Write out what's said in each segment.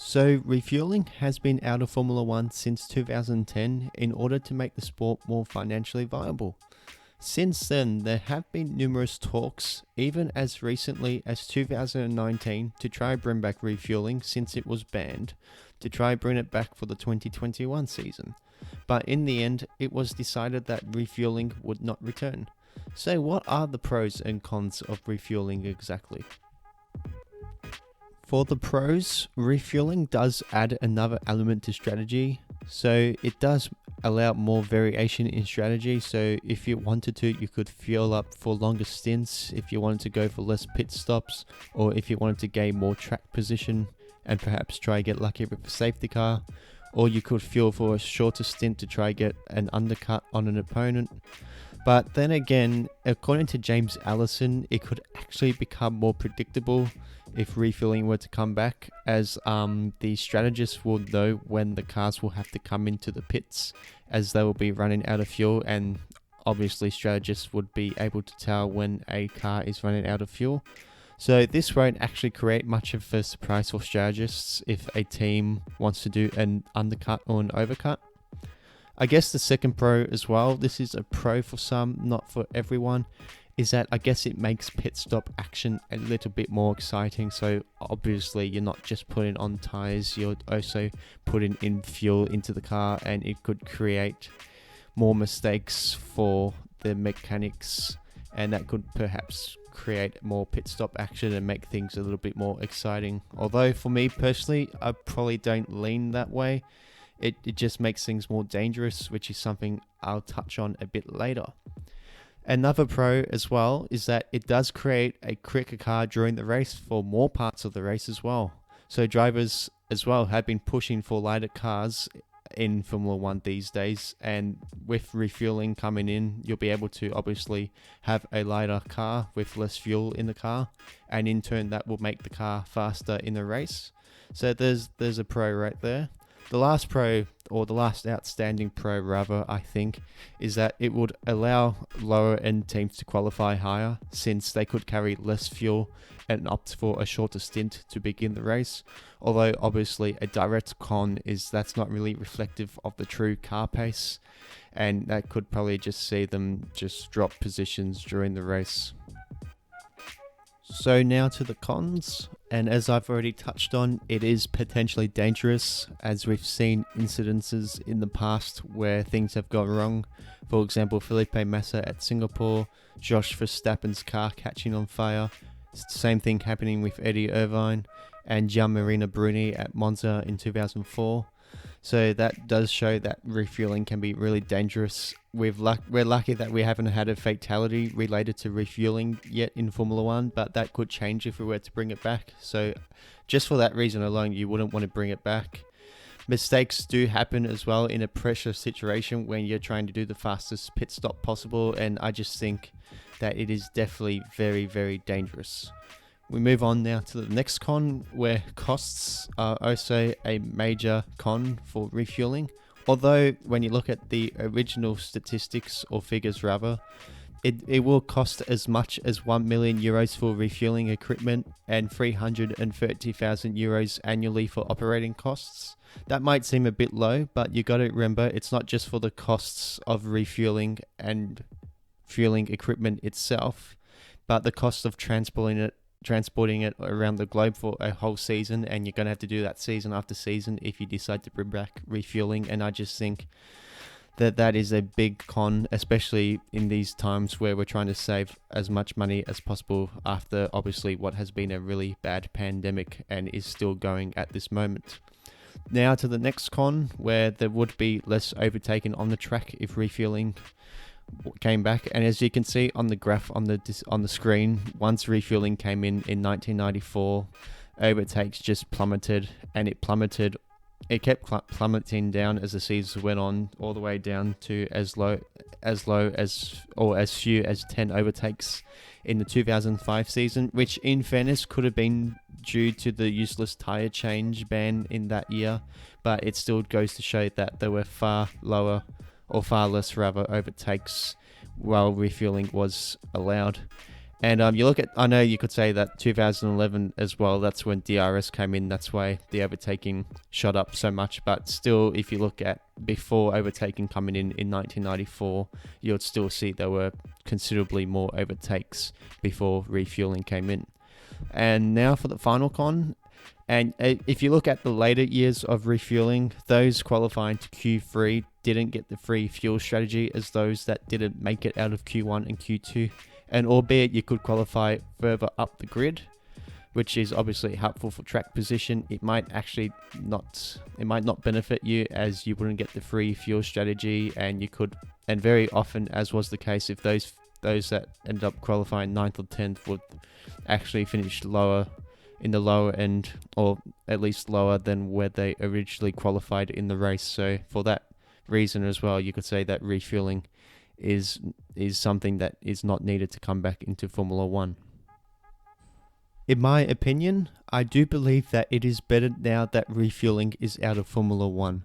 So, refueling has been out of Formula One since 2010 in order to make the sport more financially viable. Since then, there have been numerous talks, even as recently as 2019, to try bring back refueling since it was banned, to try bring it back for the 2021 season. But in the end, it was decided that refueling would not return. So, what are the pros and cons of refueling exactly? For the pros, refueling does add another element to strategy. So it does allow more variation in strategy. So if you wanted to, you could fuel up for longer stints if you wanted to go for less pit stops, or if you wanted to gain more track position and perhaps try get lucky with a safety car, or you could fuel for a shorter stint to try get an undercut on an opponent. But then again, according to James Allison, it could actually become more predictable if refueling were to come back, as the strategists will know when the cars will have to come into the pits, as they will be running out of fuel, and obviously strategists would be able to tell when a car is running out of fuel. So this won't actually create much of a surprise for strategists if a team wants to do an undercut or an overcut. I guess the second pro as well, this is a pro for some, not for everyone, is that I guess it makes pit stop action a little bit more exciting. So obviously you're not just putting on tires, you're also putting in fuel into the car, and it could create more mistakes for the mechanics, and that could perhaps create more pit stop action and make things a little bit more exciting. Although for me personally, I probably don't lean that way. It just makes things more dangerous, which is something I'll touch on a bit later. Another pro as well is that it does create a quicker car during the race for more parts of the race as well. So drivers as well have been pushing for lighter cars in Formula One these days, and with refueling coming in, you'll be able to obviously have a lighter car with less fuel in the car, and in turn that will make the car faster in the race. So there's a pro right there. The last pro, or the last outstanding pro rather, I think, is that it would allow lower end teams to qualify higher, since they could carry less fuel and opt for a shorter stint to begin the race. Although obviously a direct con is that's not really reflective of the true car pace, and that could probably just see them just drop positions during the race. So now to the cons, and as I've already touched on, it is potentially dangerous, as we've seen incidences in the past where things have gone wrong. For example, Felipe Massa at Singapore, Josh Verstappen's car catching on fire, same thing happening with Eddie Irvine, and Gianmarino Bruni at Monza in 2004. So that does show that refueling can be really dangerous. We're lucky that we haven't had a fatality related to refueling yet in Formula One, but that could change if we were to bring it back. So just for that reason alone, you wouldn't want to bring it back. Mistakes do happen as well in a pressure situation when you're trying to do the fastest pit stop possible, and I just think that it is definitely very, very dangerous. We move on now to the next con, where costs are also a major con for refueling. Although when you look at the original statistics, or figures rather, it will cost as much as 1 million euros for refueling equipment and 330,000 euros annually for operating costs. That might seem a bit low, but you got to remember it's not just for the costs of refueling and fueling equipment itself, but the cost of transporting it around the globe for a whole season, and you're going to have to do that season after season if you decide to bring back refueling. And I just think that is a big con, especially in these times where we're trying to save as much money as possible after obviously what has been a really bad pandemic and is still going at this moment. Now to the next con, where there would be less overtaking on the track if refueling came back. And as you can see on the graph on the screen, once refueling came in 1994, overtakes just plummeted, and it kept plummeting down as the season went on, all the way down to as low as or as few as 10 overtakes in the 2005 season, which in fairness could have been due to the useless tire change ban in that year, but it still goes to show that there were far less overtakes while refueling was allowed. And you look at, I know you could say that 2011 as well, that's when DRS came in, that's why the overtaking shot up so much. But still, if you look at before overtaking coming in 1994, you'd still see there were considerably more overtakes before refueling came in. And now for the final con. And if you look at the later years of refueling, those qualifying to Q3 didn't get the free fuel strategy as those that didn't make it out of Q1 and Q2. And albeit you could qualify further up the grid, which is obviously helpful for track position, it might not benefit you, as you wouldn't get the free fuel strategy, and very often, as was the case, if those that ended up qualifying 9th or 10th would actually finish lower in the lower end, or at least lower than where they originally qualified in the race. So for that reason as well, you could say that refueling is something that is not needed to come back into Formula 1. In my opinion, I do believe that it is better now that refueling is out of Formula 1.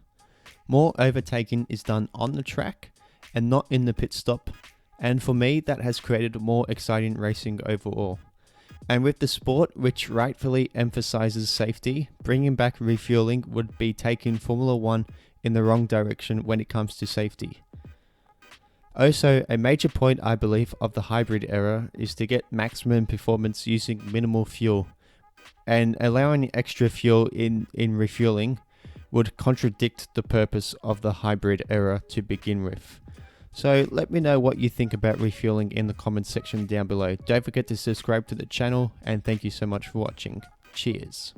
More overtaking is done on the track and not in the pit stop, and for me that has created more exciting racing overall. And with the sport, which rightfully emphasizes safety, bringing back refueling would be taking Formula 1 in the wrong direction when it comes to safety. Also, a major point I believe of the hybrid era is to get maximum performance using minimal fuel, and allowing extra fuel in refueling would contradict the purpose of the hybrid era to begin with. So let me know what you think about refueling in the comments section down below. Don't forget to subscribe to the channel, and thank you so much for watching. Cheers.